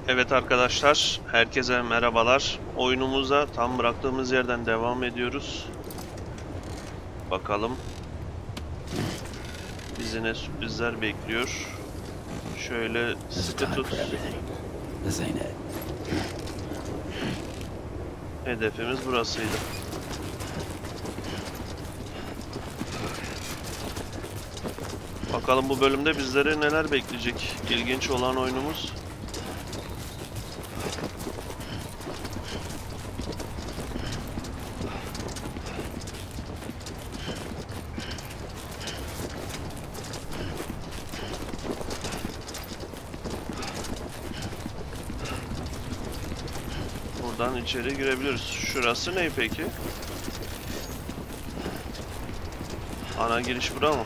Evet arkadaşlar, herkese merhabalar. Oyunumuza tam bıraktığımız yerden devam ediyoruz. Bakalım bizi ne sürprizler bekliyor. Şöyle sıkı tut. Hedefimiz burasıydı. Bakalım bu bölümde bizleri neler bekleyecek. İlginç olan oyunumuz. Buradan içeri girebiliriz. Şurası ne peki? Ana giriş bura mı?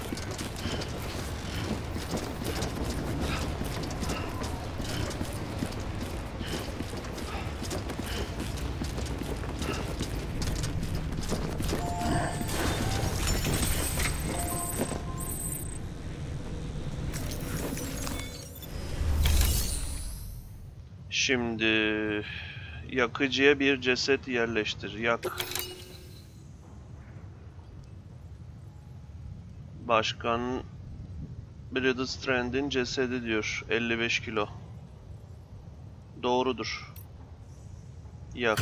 Şimdi yakıcıya bir ceset yerleştir. Yak. Başkan Stranding cesedi diyor. 55 kilo. Doğrudur. Yak.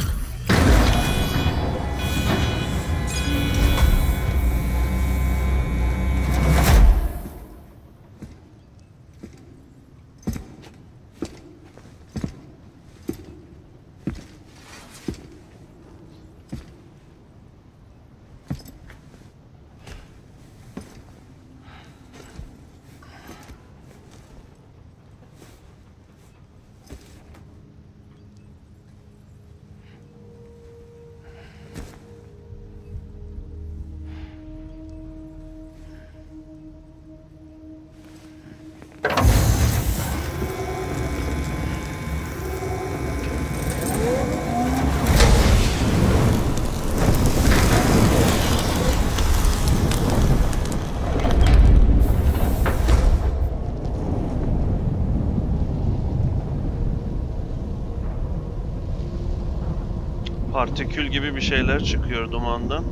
Partikül gibi bir şeyler çıkıyor dumandan.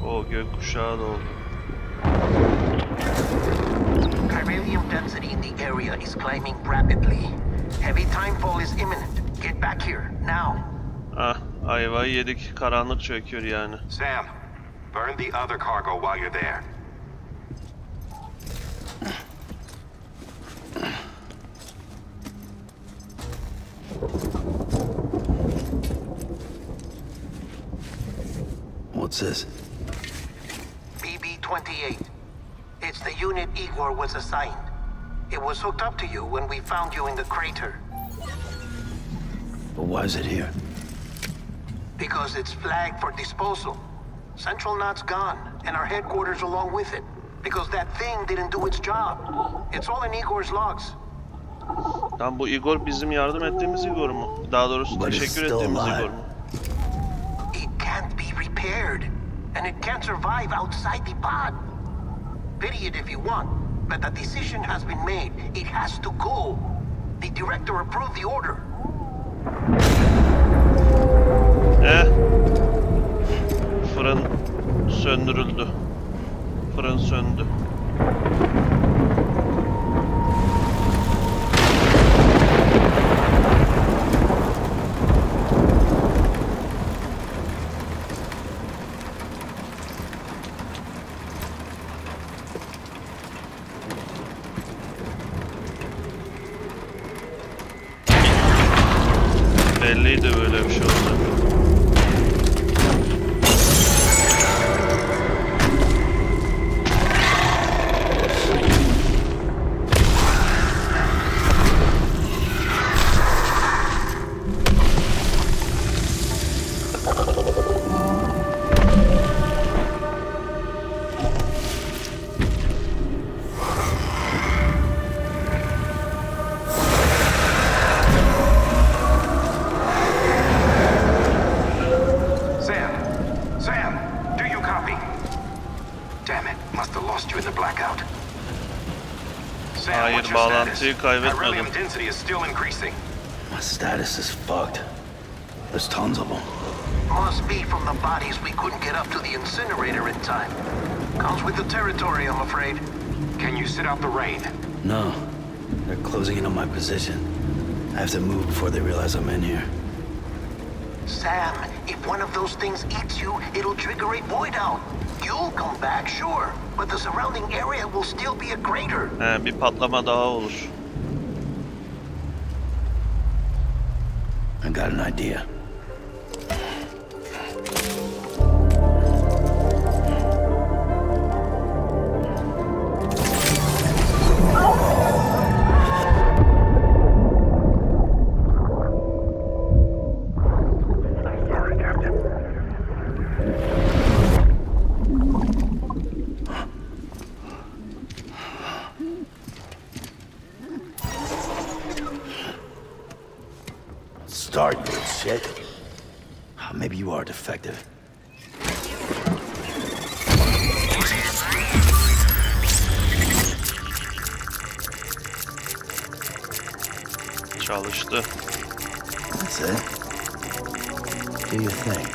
O gökkuşağı da oldu. Chiralium density in the area is climbing rapidly. Heavy timefall is imminent. Get back here now. Ah, ayvayı yedik. Karanlık çöküyor yani. Sam, burn the other cargo while you're there. What's this? BB-28. It's the unit Igor was assigned. It was hooked up to you when we found you in the crater. But why is it here? Because it's flagged for disposal. Central Knot's gone, and our headquarters along with it. Because that thing didn't do its job. It's all in Igor's logs. Tam bu Igor bizim yardım ettiğimiz Igor mu? Daha doğrusu teşekkür ettiğimiz Igor mu? It can't be repaired, and it can't survive outside the pod. Pity it if you want, but the decision has been made. It has to go. The director approved the order. Fırın söndürüldü. Fırın söndü. Belliydi böyle bir şey olacak. Kaliteyi kaybetmedim. Beryllium density is still increasing. My status is fucked. There's tons of them. Must be from the bodies we couldn't get up to the incinerator in time. Comes with the territory, I'm afraid. Can you sit out the rain? No. They're closing in on my position. I have to move before they realize I'm in here. Sam, if one of those things eats you, it'll trigger a void out. You'll come back, sure, but the surrounding area will still be a crater. Bir patlama daha olur. I got an idea. Start, you shit. Maybe you are defective. Çalıştı. That's it. Do your thing.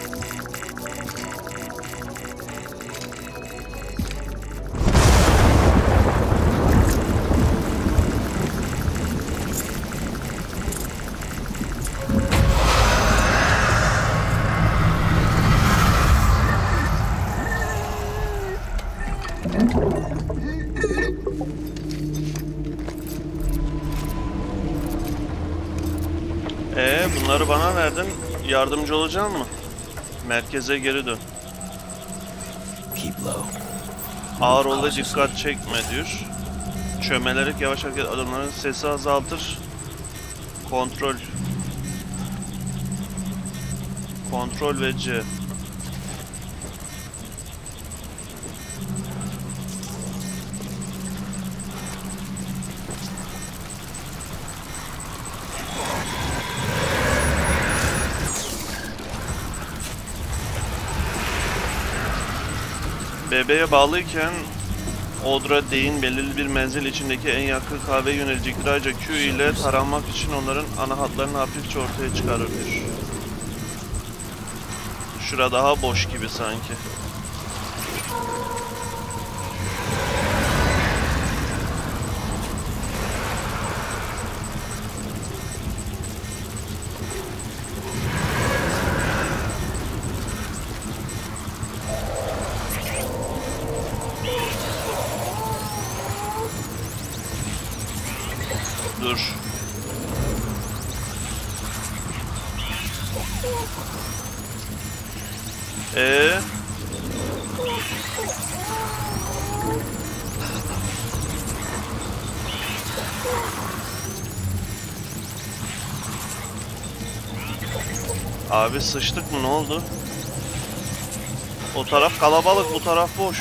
Bunları bana verdin. Yardımcı olacak mı? Merkeze geri dön. Keep low. Ağır ol ve dikkat çekme diyor. Çömelerek yavaş hareket adımların sesi azaltır. Kontrol. Kontrol ve C. BB'ye bağlıyken Odra D'in belirli bir menzil içindeki en yakın kahveye yönelecektir. Ayrıca Q ile taranmak için onların ana hatlarını hafifçe ortaya çıkarır diyor. Şura daha boş gibi sanki. Dur. Abi sıçtık mı, ne oldu? O taraf kalabalık, bu taraf boş.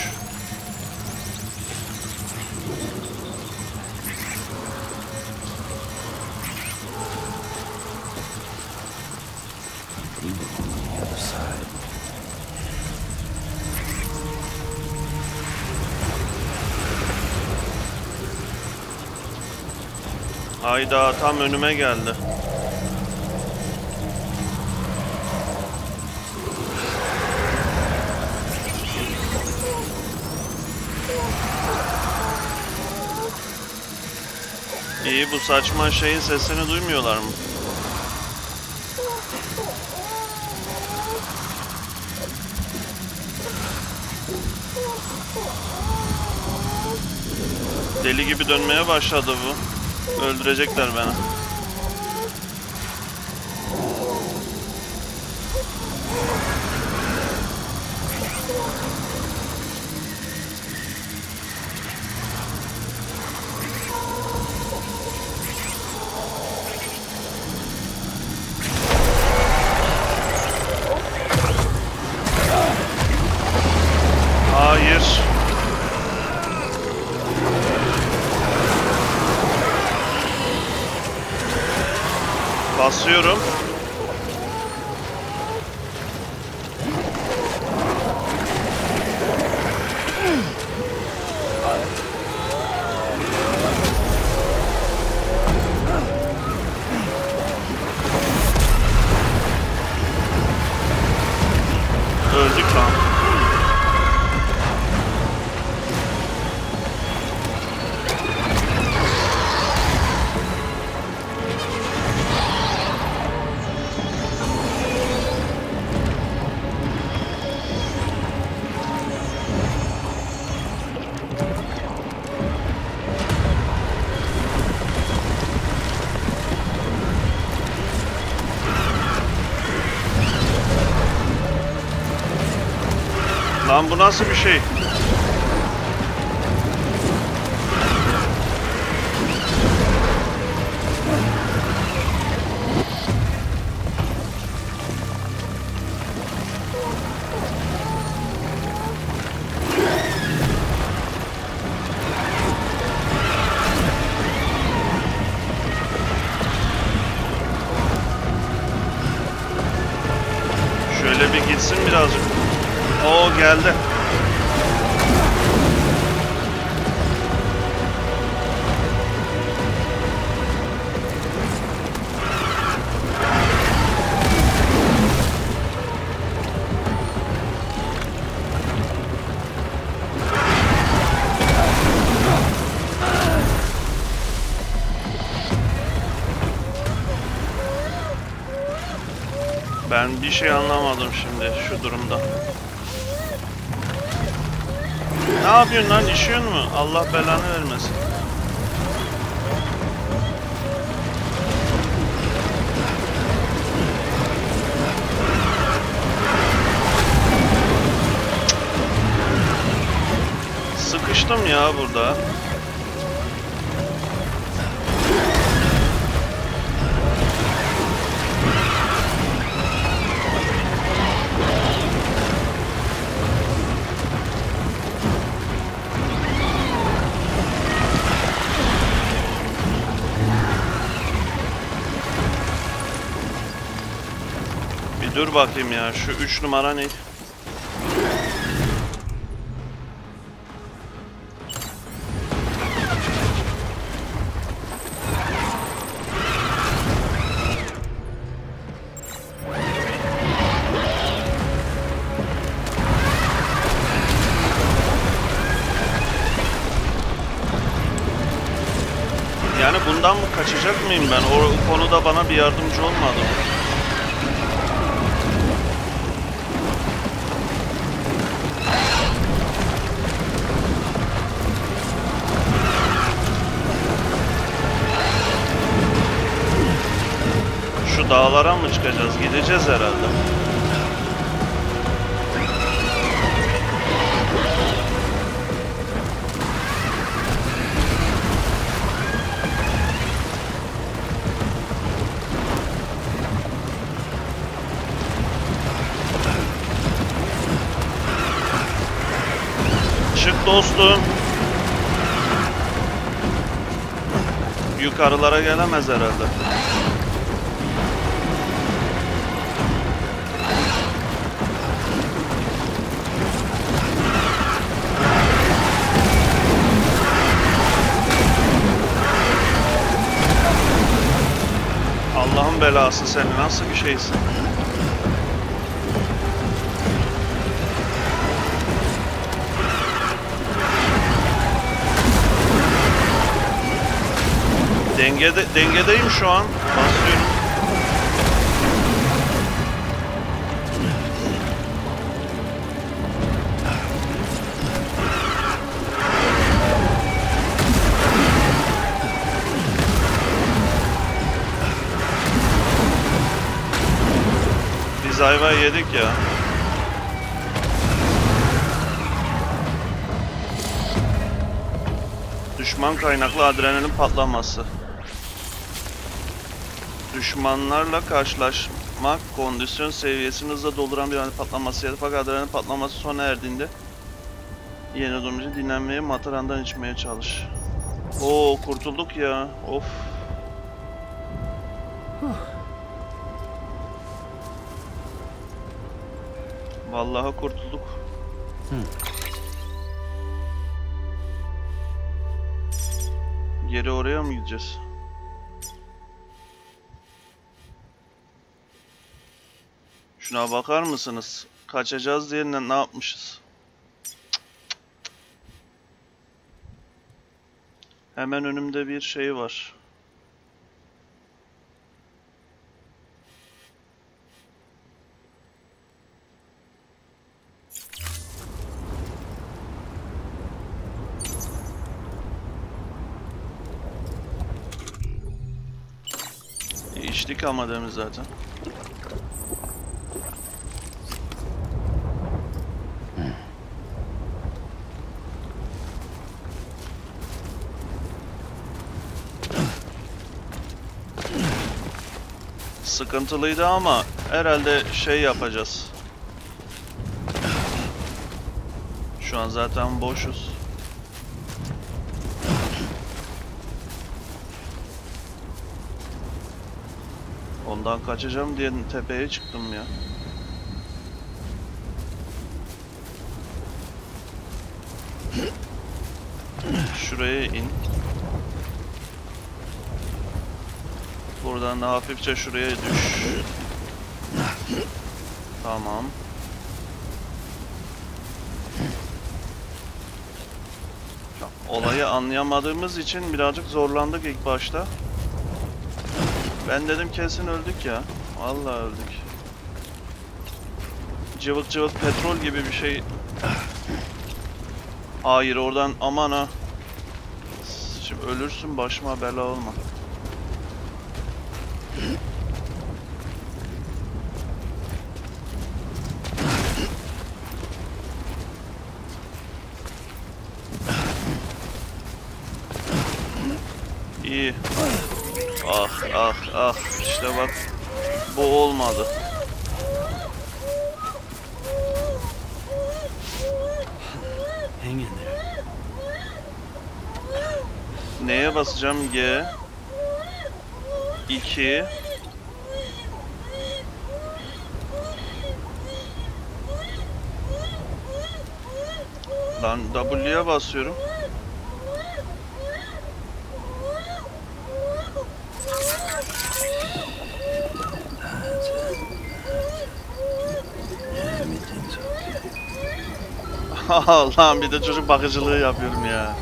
Hayda, tam önüme geldi. İyi, bu saçma şeyin sesini duymuyorlar mı? Deli gibi dönmeye başladı bu. Öldürecekler beni. Hayır. Basıyorum. Lan bu nasıl bir şey? Şöyle bir gitsin birazcık. Oo geldi. Ben bir şey anlamadım şimdi şu durumda. Ne yapıyorsun lan? İşiyorsun mu? Allah belanı vermesin. Sıkıştım ya burada. Dur bakayım ya, şu 3 numara ne? Yani bundan mı kaçacak mıyım ben? O konuda bana bir yardımcı olmadı. Dağlara mı çıkacağız? Gideceğiz herhalde. Çık dostum. Yukarılara gelemez herhalde. Allah'ın belası sen nasıl bir şeysin? Dengedeyim şu an. Basıyorum. Biz ayva yedik ya. Düşman kaynaklı adrenalin patlaması. Düşmanlarla karşılaşmak kondisyon seviyesini hızla dolduran bir adrenalin patlaması ya da fakat adrenalin patlaması sona erdiğinde yeni durumcu dinlenmeye matarandan içmeye çalış. Oo kurtulduk ya. Of. Vallahi kurtulduk. Geri oraya mı gideceğiz? Şuna bakar mısınız? Kaçacağız diye ne yapmışız? Hemen önümde bir şey var. İçtik ama demin zaten. Sıkıntılıydı ama herhalde şey yapacağız. Şu an zaten boşuz. Ondan kaçacağım diye tepeye çıktım ya. Şuraya in. Buradan da hafifçe şuraya düş. Tamam. Olayı anlayamadığımız için birazcık zorlandık ilk başta. Ben dedim kesin öldük ya. Vallahi öldük. Cıvık cıvık petrol gibi bir şey. Hayır oradan aman ha. Şimdi ölürsün, başıma bela olma. İyi. Ah ah ah, işte bak bu olmadı. Hang in there. Neye basacağım? G 2 Lan W'ye basıyorum. Allah'ım, bir de çocuk bakıcılığı yapıyorum ya.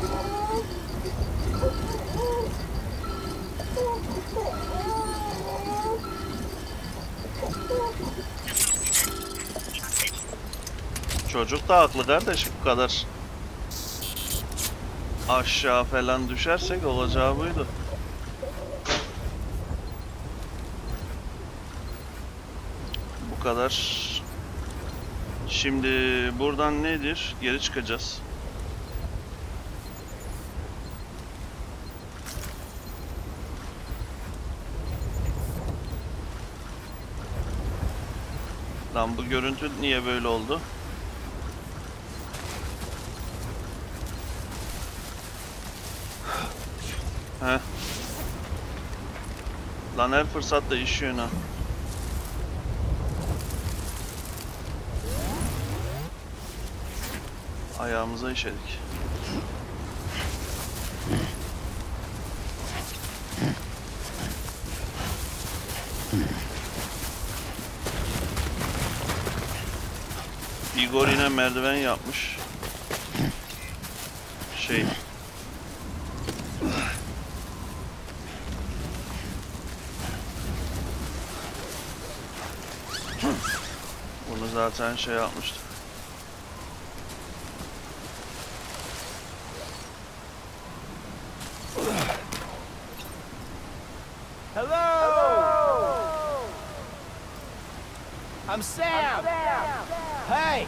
Çocuk da haklı kardeşim, bu kadar aşağı falan düşersek olacağı buydu. Bu kadar. Şimdi buradan nedir? Geri çıkacağız. Lan bu görüntü niye böyle oldu? Heh. Lan her fırsatta işiyor ha. Ayağımıza işedik. Igor yine merdiven yapmış. Bunu zaten şey yapmıştık. I'm Sam. Hey,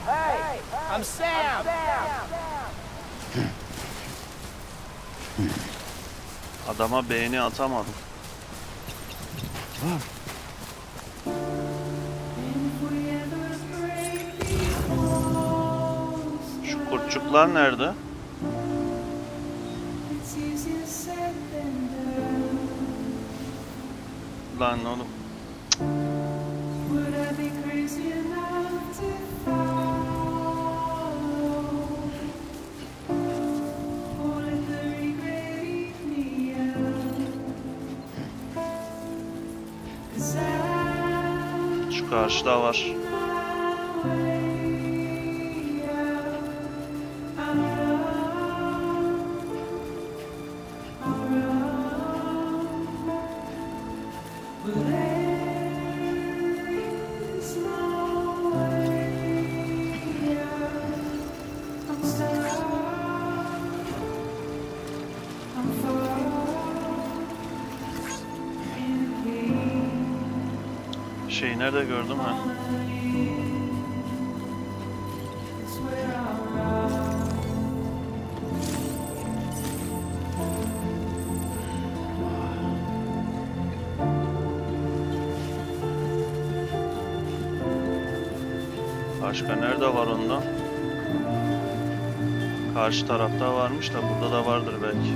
I'm Sam. Adama beğeni atamadım. Şu kurtçuklar nerede? Lan oğlum. Şu karşıda var. Şeyi nerede gördüm ha? Başka nerede var ondan? Karşı tarafta varmış da burada da vardır belki.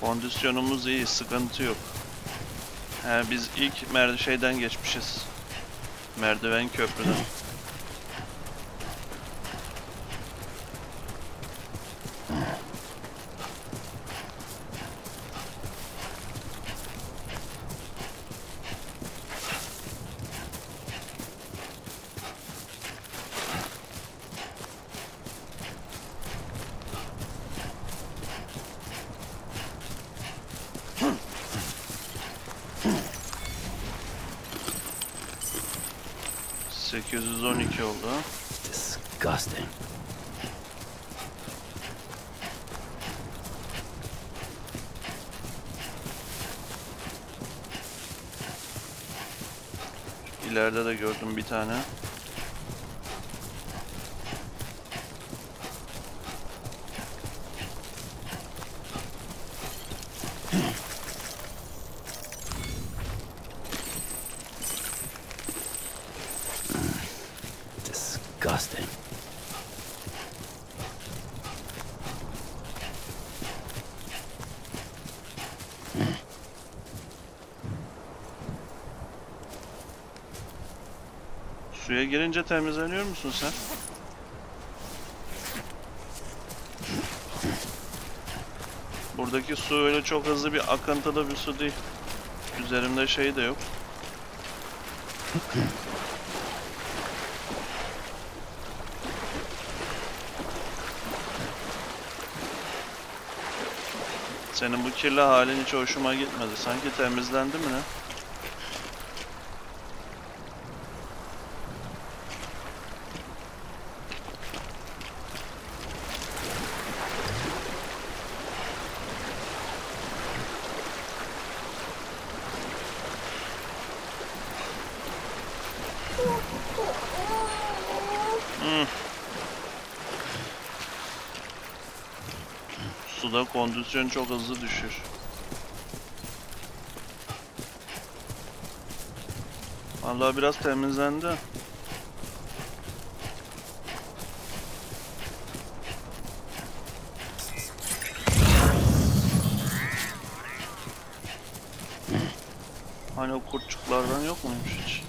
Kondisyonumuz iyi, sıkıntı yok. Biz ilk şeyden geçmişiz. Merdiven köprüden. ...812 oldu. Disgusting. İleride de gördüm bir tane. Disgusting. Suya girince temizleniyor musun sen? Buradaki su öyle çok hızlı bir akıntıda bir su değil. Üzerimde şey de yok. Senin bu kirli halin hiç hoşuma gitmedi. Sanki temizlendi mi ne? Suda kondisyon çok hızlı düşür. Vallahi biraz temizlendi. Hani o kurtçuklardan yok muymuş hiç?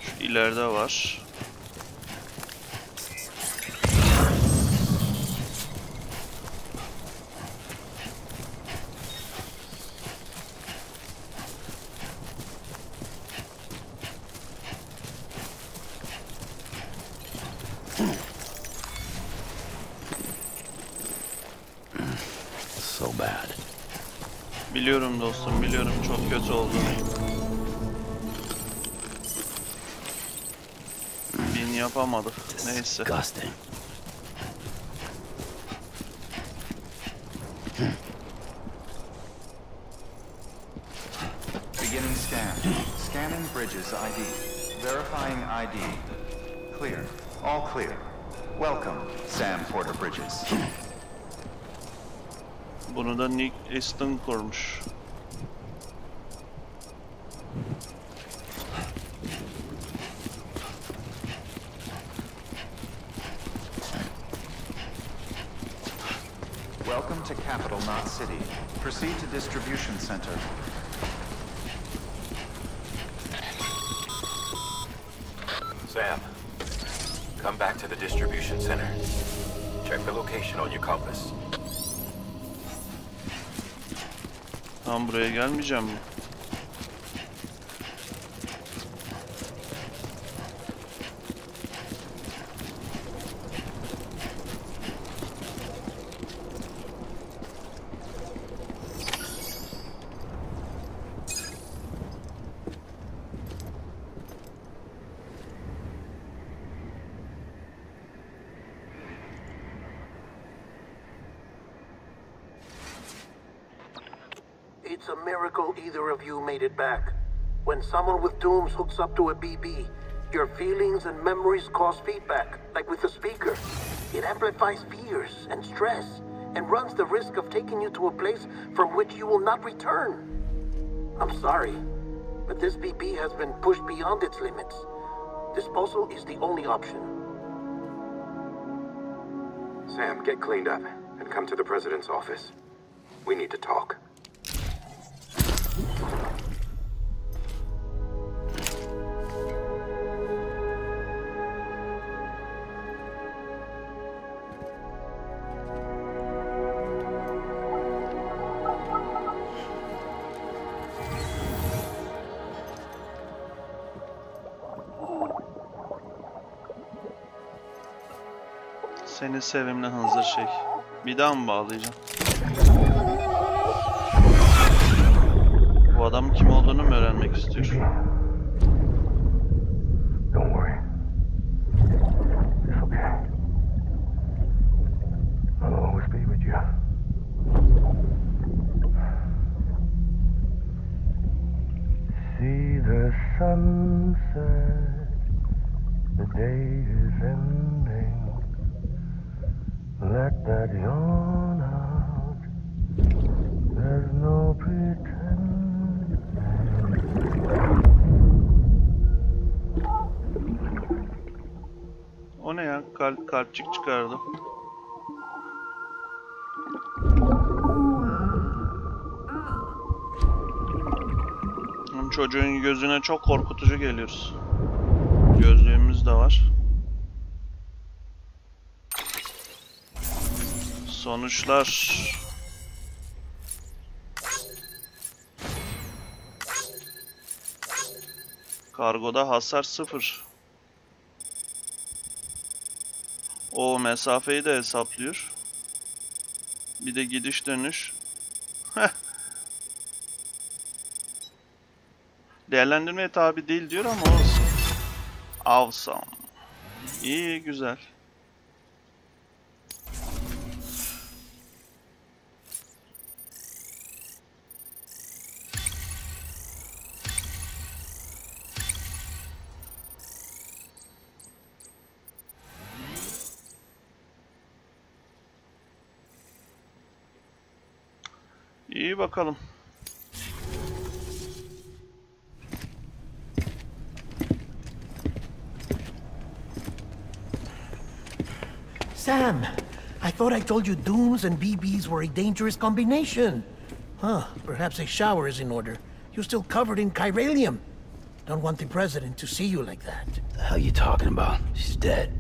Şu ileride var. So bad. Biliyorum dostum, biliyorum çok kötü oldu. 1000 yapamadık. Neyse. Disgusting. Beginning scan. Scanning bridges ID. Verifying ID. Clear. All clear. Welcome, Sam Porter Bridges. Bunu da Nick Aston kurmuş. Welcome to Capital Knot City. Proceed to distribution center. Sam, come back to the distribution center. Check the location on your compass. Tam buraya gelmeyeceğim mi? It's a miracle either of you made it back. When someone with dooms hooks up to a BB, your feelings and memories cause feedback, like with a speaker. It amplifies fears and stress, and runs the risk of taking you to a place from which you will not return. I'm sorry, but this BB has been pushed beyond its limits. Disposal is the only option. Sam, get cleaned up and come to the president's office. We need to talk. Seni sevimli hınzır şey. Bir daha mı bağlayacağım? Bu adamın kim olduğunu mu öğrenmek istiyor? Don't worry. It's okay. I'll always be with you. See the sunset. The day is ending. Let that yawn out. There's no pretending. O ne ya? Kalpçik çıkardı. Çocuğun gözüne çok korkutucu geliyoruz. Gözlüğümüz de var. Sonuçlar. Kargoda hasar 0. O mesafeyi de hesaplıyor. Bir de gidiş dönüş. Değerlendirmeye tabi değil diyor ama olsun. Awesome. İyi, güzel. İyi bakalım. Sam, I thought I told you dooms and BBs were a dangerous combination. Huh, perhaps a shower is in order. You're still covered in chiralium. Don't want the president to see you like that. The hell you talking about? She's dead.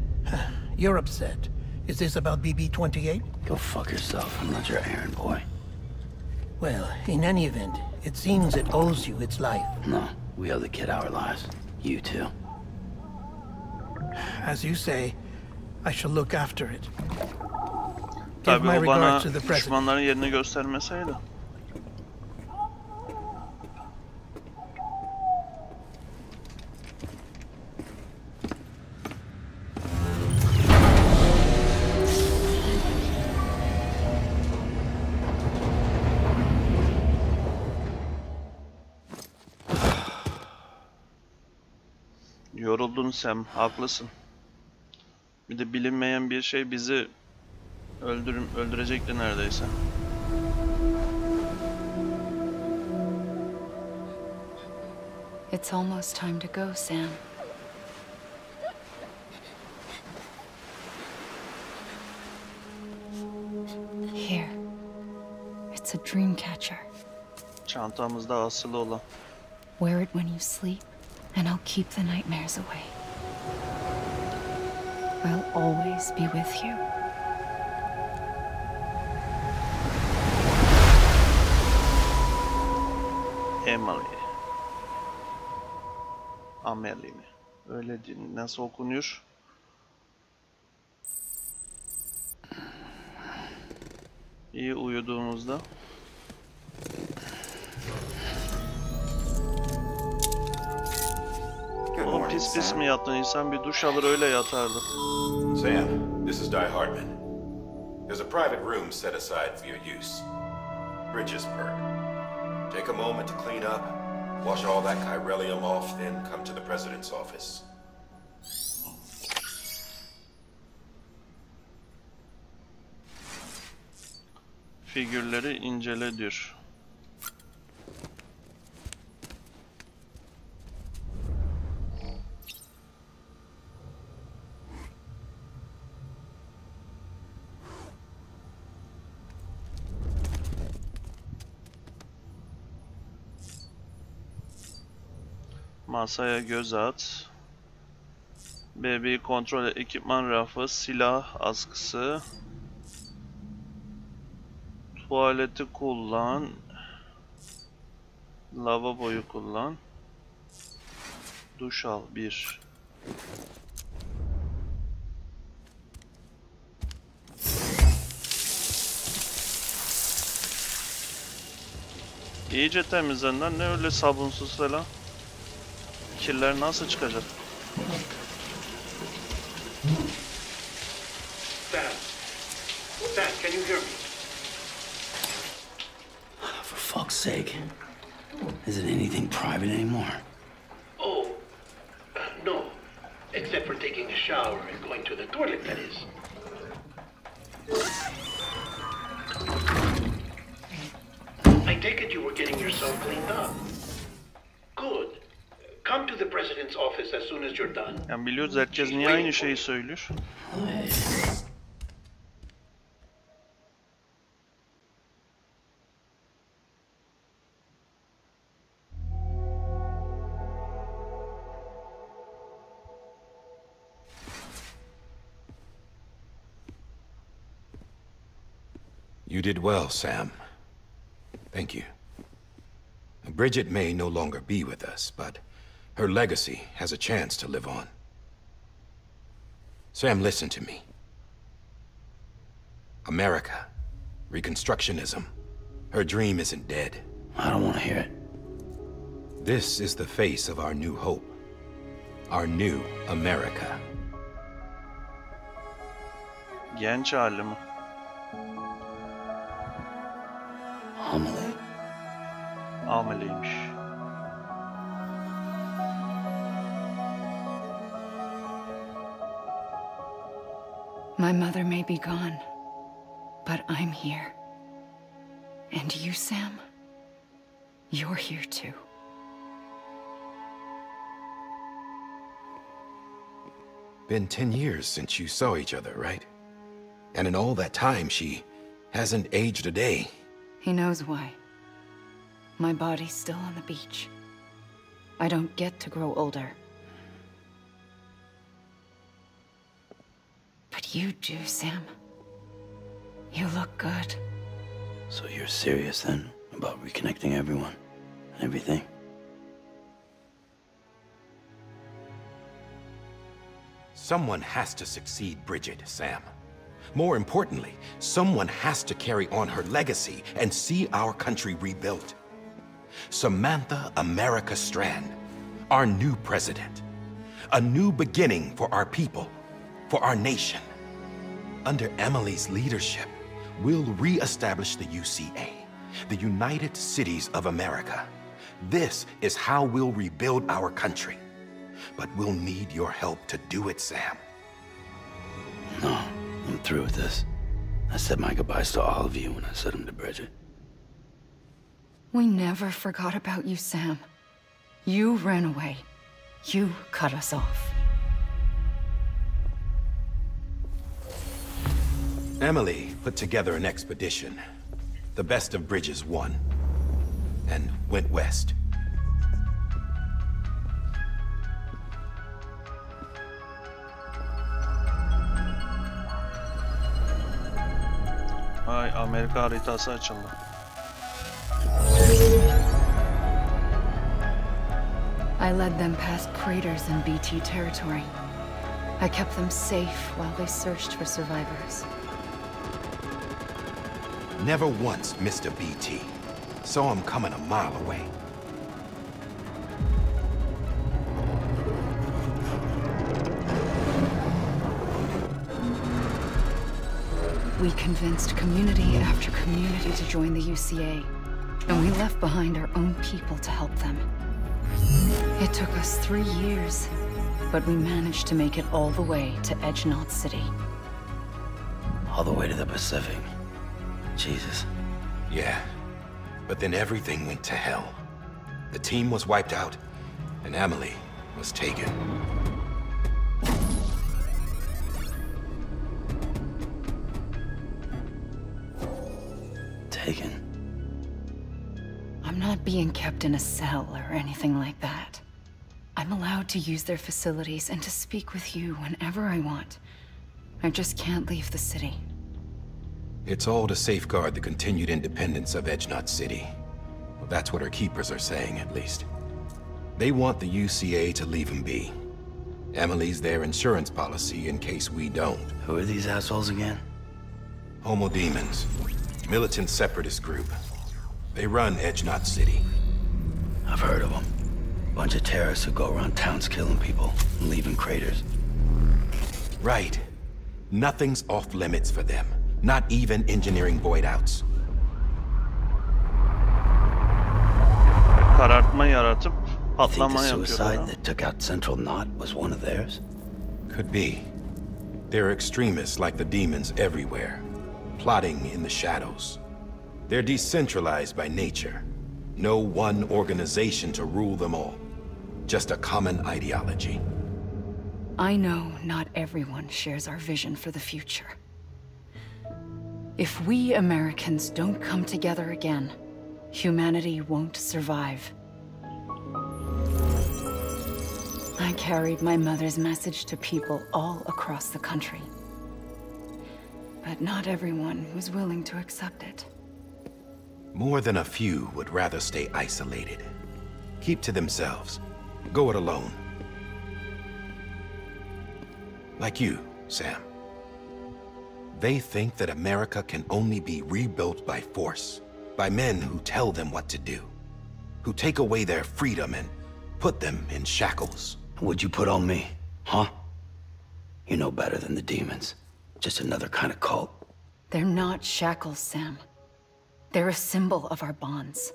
You're upset. Is this about BB-28? Go fuck yourself. I'm not your errand boy. Well, in any event, it seems it owes you its life. No, we owe the kid our lives. You too. As you say, I shall look after it. Give Tabii my o bana regards to the president. düşmanların yerini göstermeseydi. Yoruldun Sam, haklısın. Bir de bilinmeyen bir şey bizi öldürecekti neredeyse. It's almost time to go, Sam. Here. It's a dream catcher. Çantamızda asılı olan. Wear it when you sleep, and I'll keep the nightmares away. I'll always be with you. Emily. Amelie mi? Öyle değil. Nasıl okunuyor? İyi uyuduğumuzda. O pis pis mi yattın? İnsan bir duş alır öyle yatardı. Sam, this is Die Hardman. There's a private room set aside for your use. Bridges perk. Take a moment to clean up, wash all that chiralium off, then come to the president's office. Figürleri incele diyor. Masaya göz at. Bebeği kontrol et. Ekipman rafı, silah askısı. Tuvaleti kullan. Lavaboyu kullan. Duş al. 1. İyice temizlen lan. Ne öyle sabunsuz falan. Kirler nasıl çıkacak? Sam, can you hear me? For fuck's sake. Isn't anything private anymore? Oh, no. Except for taking a shower and going to the toilet, that is. I take it you were getting yourself cleaned up. Good. Come to the president's office as soon as you're done. Yani biliyoruz herkes niye aynı şeyi söylüyor. You did well, Sam. Thank you. Bridget may no longer be with us, but her legacy has a chance to live on. Sam, listen to me. America, Reconstructionism, her dream isn't dead. I don't want to hear it. This is the face of our new hope. Our new America. Genç hali mi? Amelie. Ameliymiş. My mother may be gone, but I'm here. And you, Sam, you're here too. Been 10 years since you saw each other, right? And in all that time, she hasn't aged a day. He knows why. My body's still on the beach. I don't get to grow older. But you do, Sam. You look good. So you're serious then about reconnecting everyone and everything? Someone has to succeed Bridget, Sam. More importantly, someone has to carry on her legacy and see our country rebuilt. Samantha America Strand, our new president. A new beginning for our people, for our nation. Under Emily's leadership, we'll re-establish the UCA, the United Cities of America. This is how we'll rebuild our country. But we'll need your help to do it, Sam. No, I'm through with this. I said my goodbyes to all of you when I said them to Bridget. We never forgot about you, Sam. You ran away. You cut us off. Emily put together an expedition. The best of Bridges won, and went west. Ay, Amerika haritası açıldı. I led them past craters in BT territory. I kept them safe while they searched for survivors. Never once missed a BT. Saw him coming a mile away. We convinced community after community to join the UCA, and we left behind our own people to help them. It took us 3 years, but we managed to make it all the way to Edgenot City. All the way to the Pacific. Jesus. Yeah, but then everything went to hell. The team was wiped out, and Emily was taken. Taken? I'm not being kept in a cell or anything like that. I'm allowed to use their facilities and to speak with you whenever I want. I just can't leave the city. It's all to safeguard the continued independence of Edgenot City. Well, that's what our keepers are saying, at least. They want the UCA to leave him be. Emily's their insurance policy in case we don't. Who are these assholes again? Homo Demons. Militant separatist group. They run Edgenot City. I've heard of them. Bunch of terrorists who go around towns killing people and leaving craters. Right. Nothing's off limits for them. Not even engineering void outs. Karartma yaratıp Think the patlama suicide yapıyorlar. that took out Central Knot was one of theirs? Could be. There are extremists like the demons everywhere, plotting in the shadows. They're decentralized by nature. No one organization to rule them all. Just a common ideology. I know not everyone shares our vision for the future. If we Americans don't come together again, humanity won't survive. I carried my mother's message to people all across the country. But not everyone was willing to accept it. More than a few would rather stay isolated. Keep to themselves. Go it alone. Like you, Sam. They think that America can only be rebuilt by force, by men who tell them what to do, who take away their freedom and put them in shackles. What'd you put on me, huh? You know better than the demons. Just another kind of cult. They're not shackles, Sam. They're a symbol of our bonds.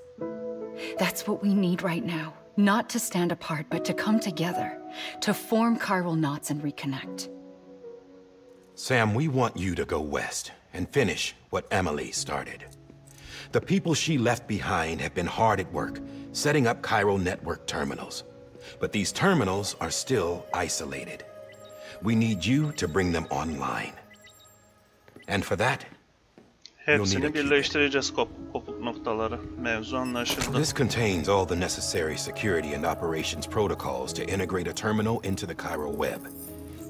That's what we need right now. Not to stand apart, but to come together, to form chiral knots and reconnect. Sam, we want you to go west and finish what Emily started. The people she left behind have been hard at work, setting up chiral network terminals. But these terminals are still isolated. We need you to bring them online. And for that, Hepsini birleştireceğiz kopuk noktaları. Mevzu anlaşıldı. this contains all the necessary security and operations protocols to integrate a terminal into the chiral web.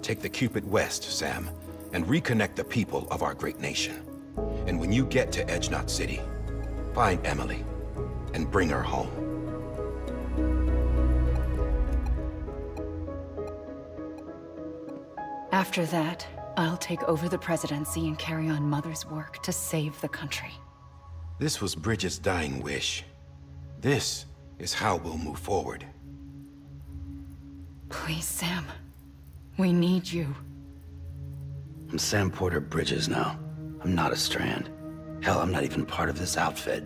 Take the Cupid west, Sam, and reconnect the people of our great nation. And when you get to Edgenot City, find Emily and bring her home. After that, I'll take over the presidency and carry on Mother's work to save the country. This was Bridget's dying wish. This is how we'll move forward. Please, Sam. We need you. I'm Sam Porter Bridges now. I'm not a Strand. Hell, I'm not even part of this outfit.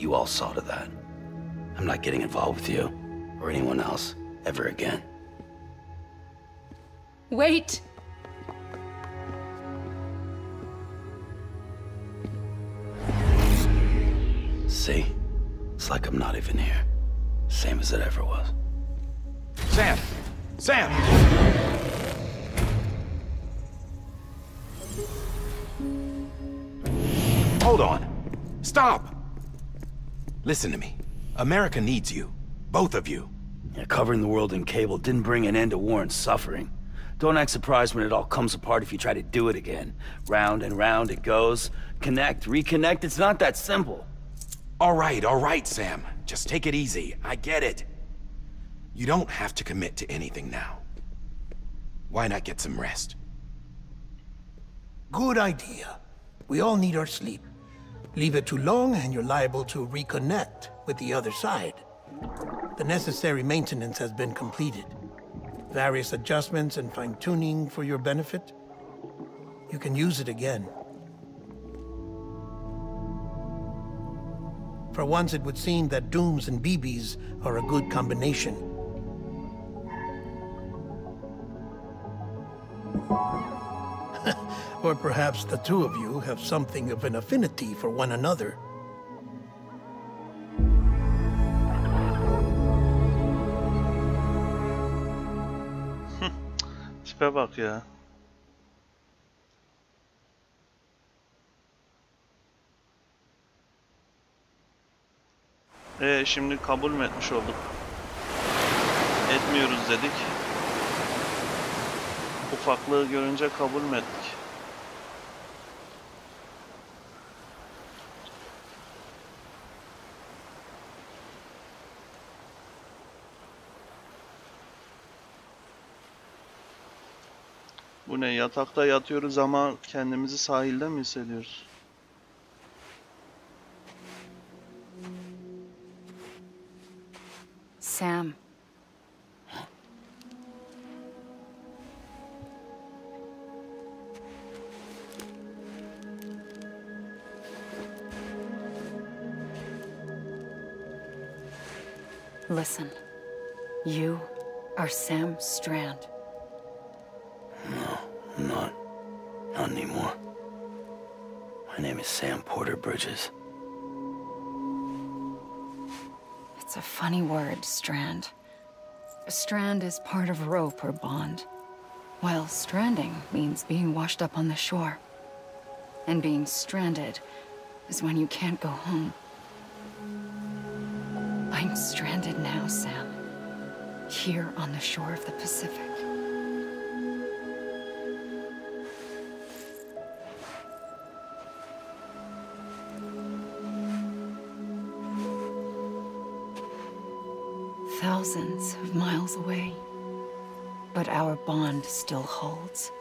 You all saw to that. I'm not getting involved with you, or anyone else, ever again. Wait! See? It's like I'm not even here. Same as it ever was. Sam! Sam! Hold on. Stop! Listen to me. America needs you. Both of you. Yeah, covering the world in cable didn't bring an end to war and suffering. Don't act surprised when it all comes apart if you try to do it again. Round and round it goes. Connect, reconnect, it's not that simple. All right, Sam. Just take it easy. I get it. You don't have to commit to anything now. Why not get some rest? Good idea. We all need our sleep. Leave it too long and you're liable to reconnect with the other side. The necessary maintenance has been completed. Various adjustments and fine-tuning for your benefit. You can use it again. For once, it would seem that Dooms and BBs are a good combination. Or perhaps the two of you have something of an affinity for one another. Tipe bak ya. Şimdi kabul mü etmiş olduk? Etmiyoruz dedik. Ufaklığı görünce kabul mü ettik? Bu ne? Yatakta yatıyoruz ama kendimizi sahilde mi hissediyoruz? Sam. Listen. You are Sam Strand. No, I'm not. Not anymore. My name is Sam Porter Bridges. It's a funny word, strand. A strand is part of rope or bond, while stranding means being washed up on the shore. And being stranded is when you can't go home. I'm stranded now, Sam. Here on the shore of the Pacific. Thousands of miles away, but our bond still holds.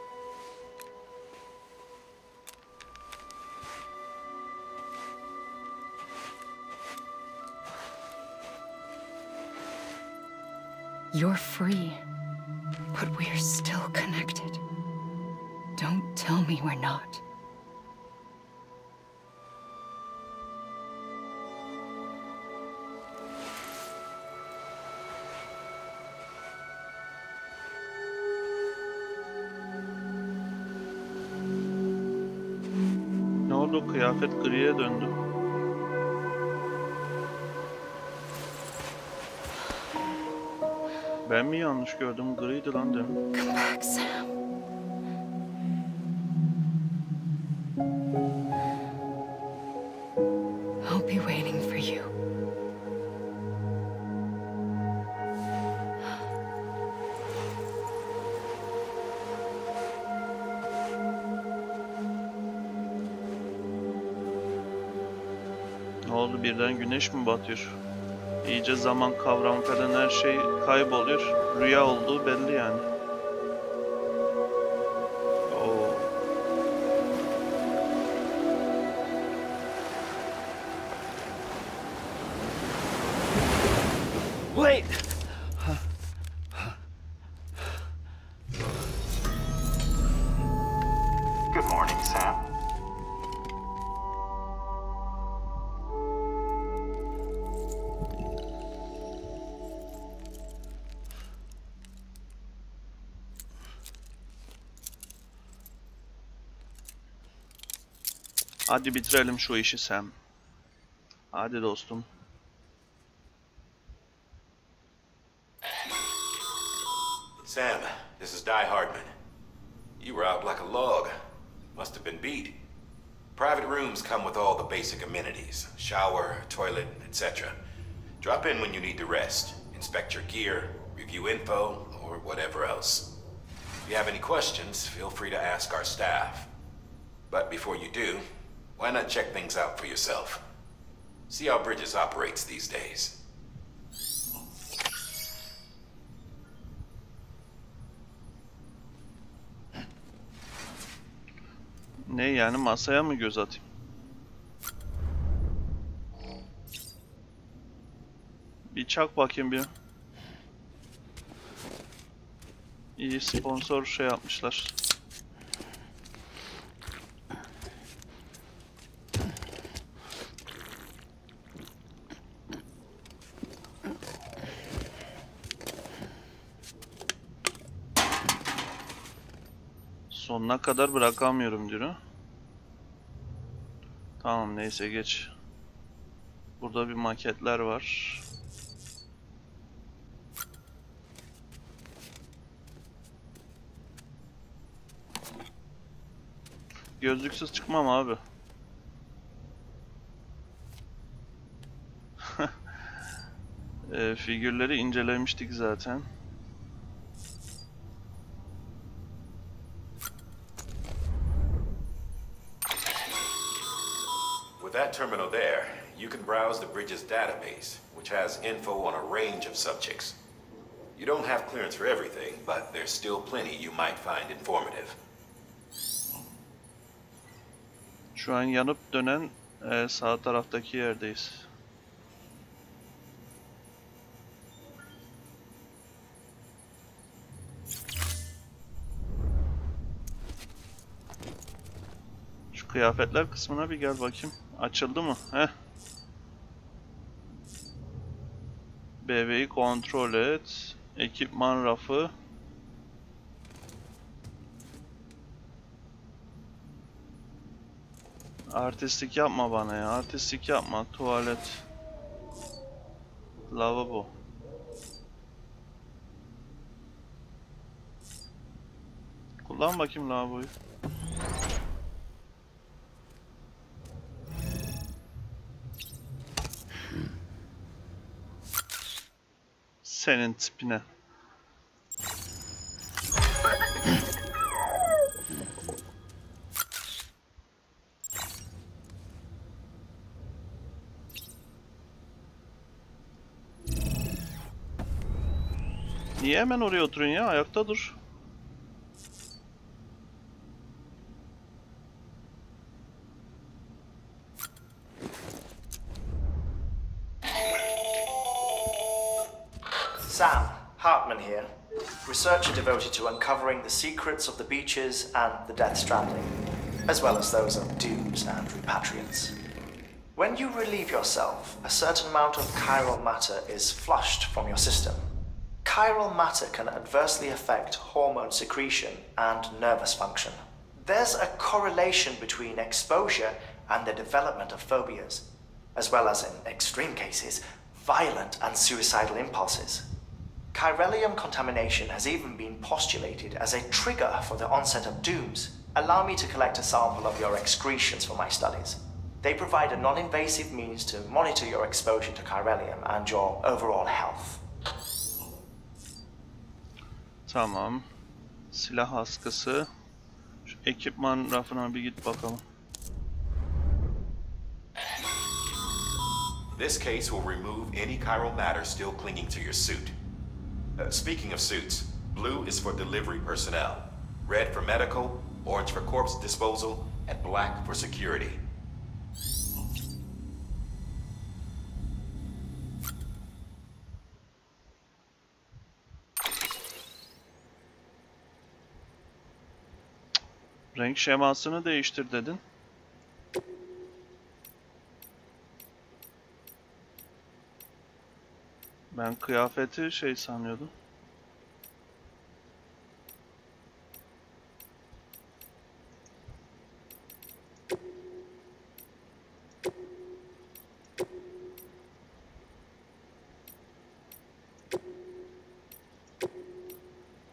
You're free, but we're still connected. Don't tell me we're not. Ne oldu? Kıyafet griye döndü. Ben mi yanlış gördüm? Griydi lan demin. Come back, Sam. I'll be waiting for you. Ne oldu? Birden güneş mi batıyor? İyice zaman kavramı falan her şey kayboluyor. Rüya olduğu belli yani. Oo. Wait! Good morning, Sam. Hadi bitirelim şu işi Sam. Hadi dostum. Sam, this is Die Hardman. You were out like a log. Must have been beat. Private rooms come with all the basic amenities. Shower, toilet, etc. Drop in when you need to rest. Inspect your gear, review info, or whatever else. If you have any questions, feel free to ask our staff. But before you do, why not check things out for yourself? See how Bridges operates these days. Ne yani, masaya mı göz atayım? Bir çak bakayım bir. İyi sponsor şey yapmışlar. Sonuna kadar bırakamıyorum diyor. Tamam, neyse geç. Burada bir maketler var. Gözlüksüz çıkmam abi. Figürleri incelemiştik zaten. With that terminal there, you can browse the Bridges database, which has info on a range of subjects. You don't have clearance for everything, but there's still plenty you might find informative. Şu an yanıp dönen sağ taraftaki yerdeyiz. Şu kıyafetler kısmına bir gel bakayım. Açıldı mı? Heh. BB'yi kontrol et. Ekipman rafı. Artistlik yapma bana ya. Artistlik yapma. Tuvalet. Lavabo. Kullan bakayım lavaboyu. Senin tipine. Niye hemen oraya oturuyorsun ya? Ayakta dur. Sam, Hartman here, researcher devoted to uncovering the secrets of the beaches and the Death Stranding, as well as those of dooms and repatriants. When you relieve yourself, a certain amount of chiral matter is flushed from your system. Chiral matter can adversely affect hormone secretion and nervous function. There's a correlation between exposure and the development of phobias, as well as, in extreme cases, violent and suicidal impulses. Chiralium contamination has even been postulated as a trigger for the onset of dooms. Allow me to collect a sample of your excretions for my studies. They provide a non-invasive means to monitor your exposure to chiralium and your overall health. Tamam. Silah askısı. Şu ekipman rafına bir git bakalım. This case will remove any chiral matter still clinging to your suit. Speaking of suits, blue is for delivery personnel, red for medical, orange for corpse disposal, and black for security. Renk şemasını değiştir dedin. Ben kıyafeti şey sanıyordum.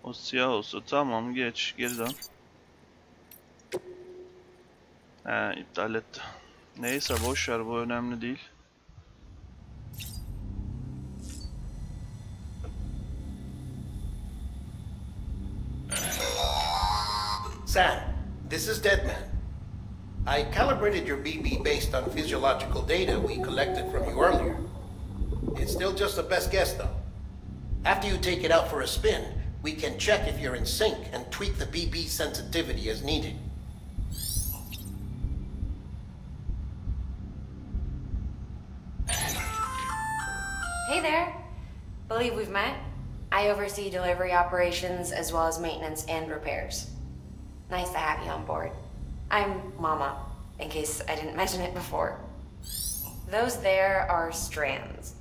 O siyah olsun. Tamam, geç. Geri dön. İptal etti. Neyse boş ver, bu önemli değil. Sam, this is Deadman. I calibrated your BB based on physiological data we collected from you earlier. It's still just a best guess, though. After you take it out for a spin, we can check if you're in sync and tweak the BB sensitivity as needed. Hey there. Believe we've met. I oversee delivery operations as well as maintenance and repairs. Nice to have you on board. I'm Mama, in case I didn't mention it before. Those there are strands.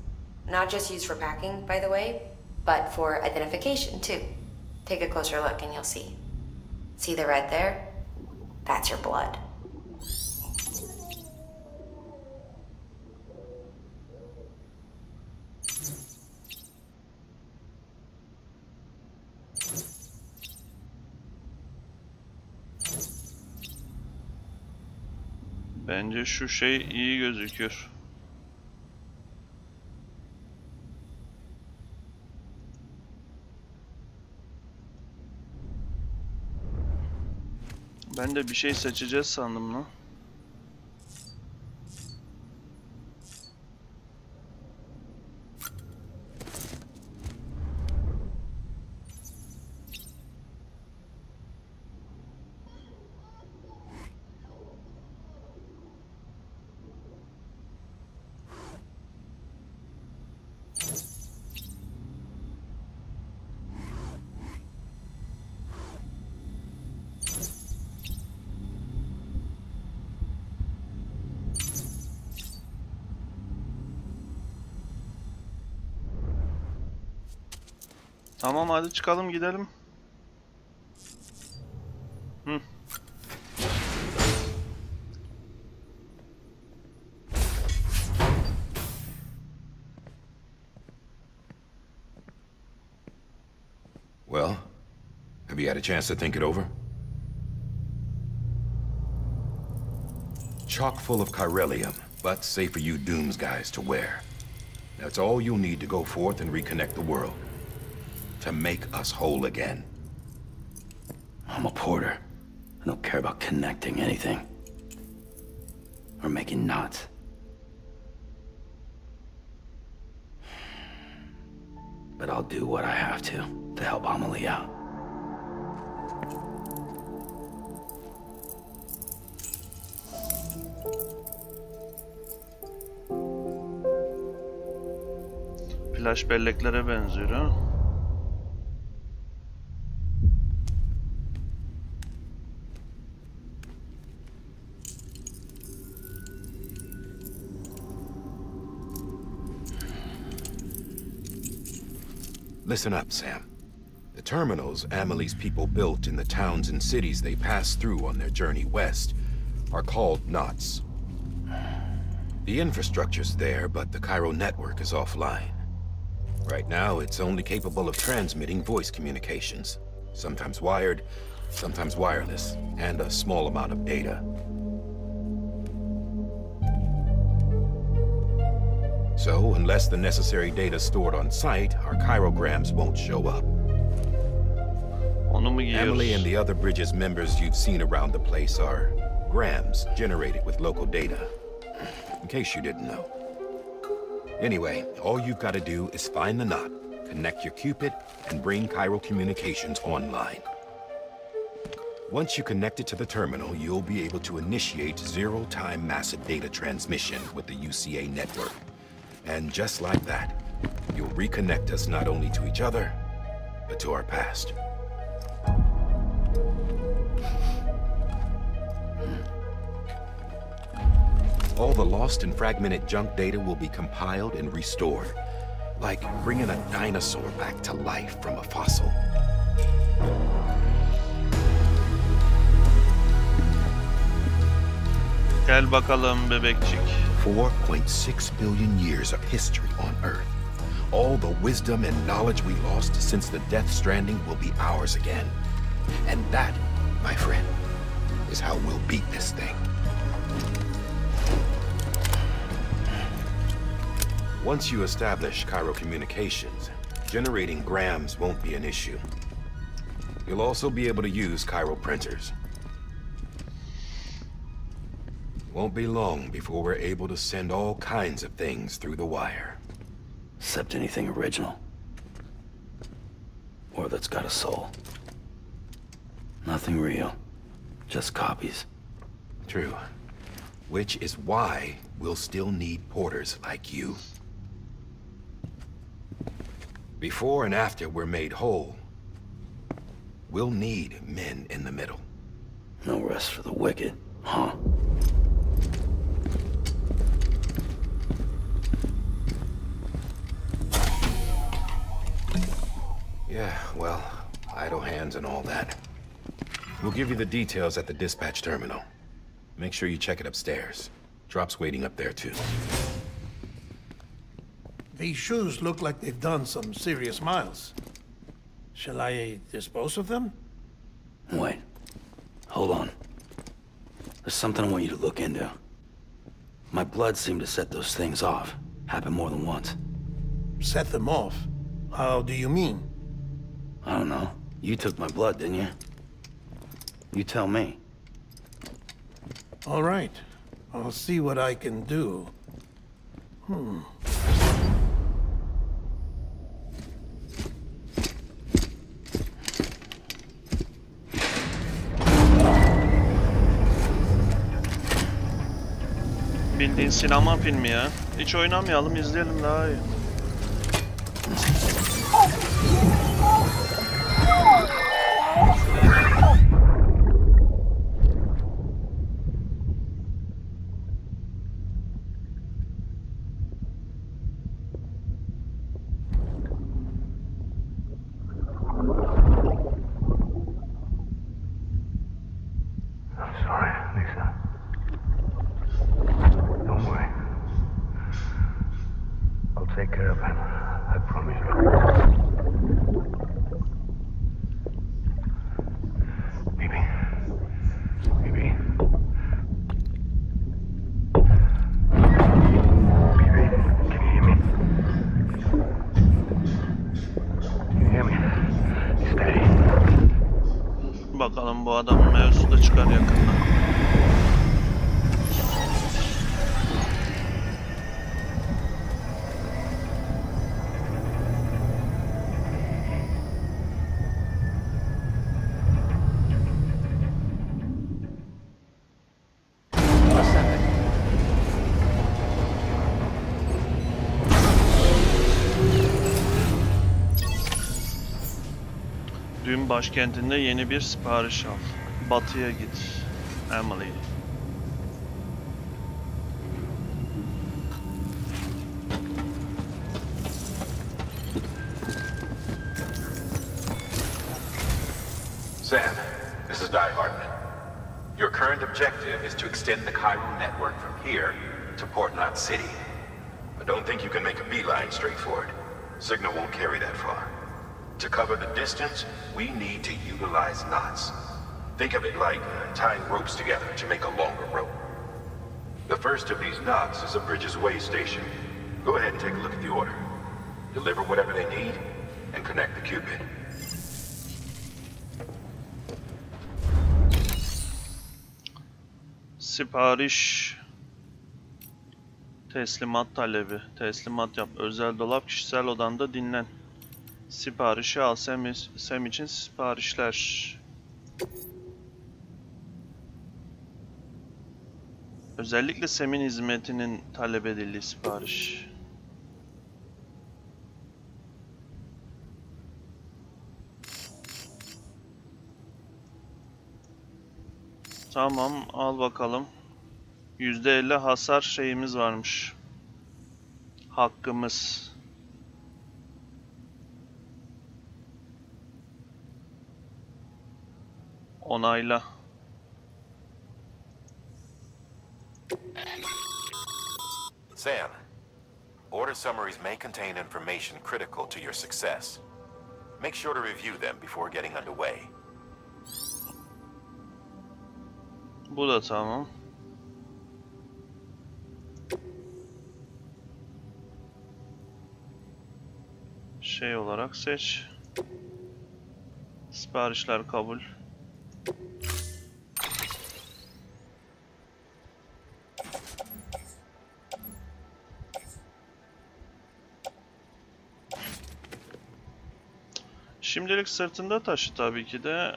Not just used for packing, by the way, but for identification too. Take a closer look and you'll see. See the red there? That's your blood. Bence şu şey iyi gözüküyor. Ben de bir şey seçeceğiz sandım lan. Tamam, hadi çıkalım gidelim. Well, have you had a chance to think it over? Chock full of chiralium, but safe for you Dooms guys to wear. That's all you'll need to go forth and reconnect the world. To make us whole again. I'm a porter. I don't care about connecting anything. Or making knots. But I'll do what I have to help Amelie out. Flash belleklere benziyor ha. Listen up, Sam. The terminals Amelie's people built in the towns and cities they passed through on their journey west are called knots. The infrastructure's there, but the Cairo network is offline. Right now, it's only capable of transmitting voice communications. Sometimes wired, sometimes wireless, and a small amount of data. So, unless the necessary data is stored on site, our chirograms won't show up. Amelie and the other Bridges members you've seen around the place are grams generated with local data. In case you didn't know. Anyway, all you've got to do is find the knot, connect your Cupid, and bring Cairo communications online. Once you connect it to the terminal, you'll be able to initiate zero-time massive data transmission with the UCA network. And just like that, you'll reconnect us not only to each other, but to our past. All the lost and fragmented junk data will be compiled and restored, like bringing a dinosaur back to life from a fossil. Gel bakalım bebekçik. 4.6 billion years of history on Earth. All the wisdom and knowledge we lost since the Death Stranding will be ours again. And that, my friend, is how we'll beat this thing. Once you establish Cairo communications, generating grams won't be an issue. You'll also be able to use Cairo printers. Won't be long before we're able to send all kinds of things through the wire. Except anything original. Or that's got a soul. Nothing real. Just copies. True. Which is why we'll still need porters like you. Before and after we're made whole, we'll need men in the middle. No rest for the wicked, huh? Yeah, well, idle hands and all that. We'll give you the details at the dispatch terminal. Make sure you check it upstairs. Drop's waiting up there too. These shoes look like they've done some serious miles. Shall I dispose of them? Wait. Hold on. There's something I want you to look into. My blood seemed to set those things off. Happened more than once. Set them off? How do you mean? I don't know. You took my blood, didn't you? You tell me. All right. I'll see what I can do. Bildiğin sinema filmi ya. Hiç oynamayalım, izleyelim daha iyi. Bakalım bu adamın mevzusu da çıkar yakında. Dün başkentinde yeni bir sipariş al. Batıya git. Emily. Sam, this is Di Hartman. Your current objective is to extend the chiral network from here to Port Knot City. I don't think you can make a beeline straight for it. Signal won't carry that far. To cover the distance, we need to utilize knots. Think of it like tying ropes together to make a longer rope. The first of these knots is a Bridges Way station. Go ahead and take a look at the order. Deliver whatever they need, and connect the Cupid. Sipariş. Teslimat talebi. Teslimat yap. Özel dolap, kişisel odanda dinlen. Siparişi al. Sam için siparişler. Özellikle Sam'in hizmetinin talep edildiği sipariş. Tamam, al bakalım. %50 hasar şeyimiz varmış. Hakkımız. Onayla. Sam, order summaries may contain information critical to your success. Make sure to review them before getting underway. Bu da tamam. Şey olarak seç. Siparişler kabul. Şimdilik sırtında taşı tabii ki de.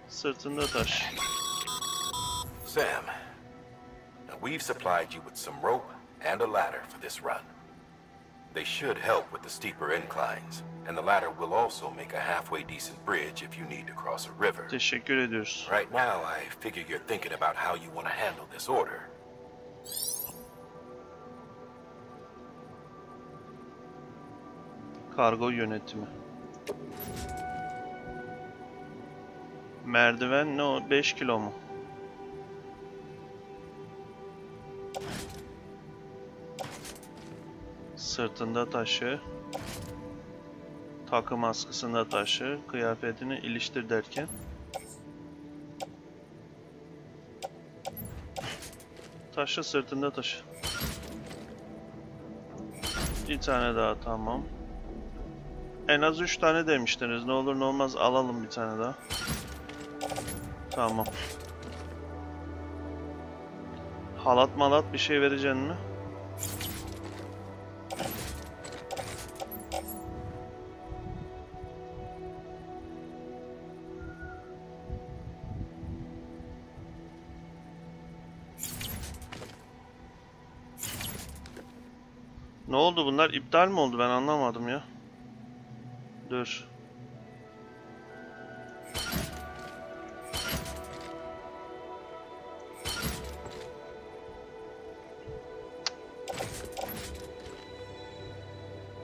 Sırtında taş. Sam, now we've supplied you with some rope and a ladder for this run. They should help with the steeper inclines, and the ladder will also make a halfway decent bridge if you need to cross a river. Teşekkür ediyoruz. Right now, I figure you're thinking about how you want to handle this order. Kargo yönetimi. Merdiven ne o? 5 kilo mu? Sırtında taşı. Takım askısında taşı. Kıyafetini iliştir derken. Taşı sırtında taşı. Bir tane daha, tamam. En az 3 tane demiştiniz. Ne olur ne olmaz alalım bir tane daha. Tamam. Halat malat bir şey vereceksin mi? Ne oldu, bunlar iptal mi oldu, ben anlamadım ya. Dur.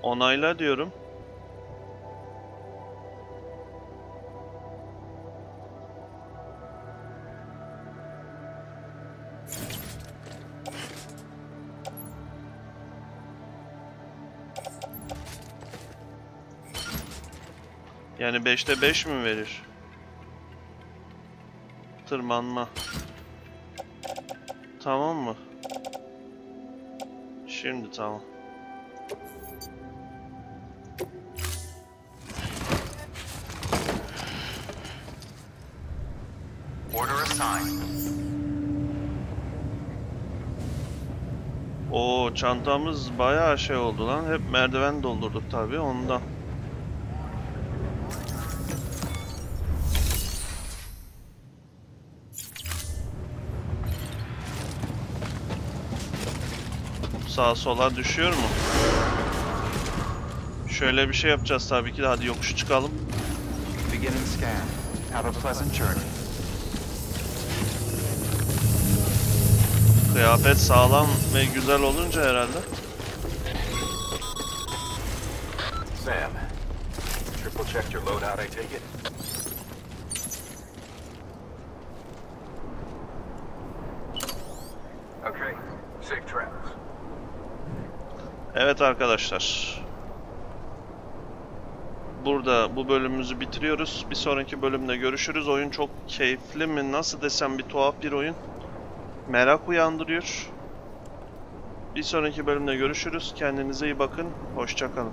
Onayla diyorum. Yani 5'te 5 mi verir? Tırmanma. Tamam mı? Şimdi tamam. Order assigned. Oo, çantamız bayağı şey oldu lan. Hep merdiven doldurduk tabii ondan. Sağa sola düşüyor mu? Şöyle bir şey yapacağız tabii ki de, hadi yokuşu çıkalım. Beginning scan. Have a pleasant journey. Kıyafet sağlam ve güzel olunca herhalde. Sam, triple checked your loadout, I take it? Okay. Safe travels. Evet arkadaşlar. Burada bu bölümümüzü bitiriyoruz. Bir sonraki bölümde görüşürüz. Oyun çok keyifli mi? Nasıl desem, bir tuhaf bir oyun. Merak uyandırıyor. Bir sonraki bölümde görüşürüz. Kendinize iyi bakın. Hoşça kalın.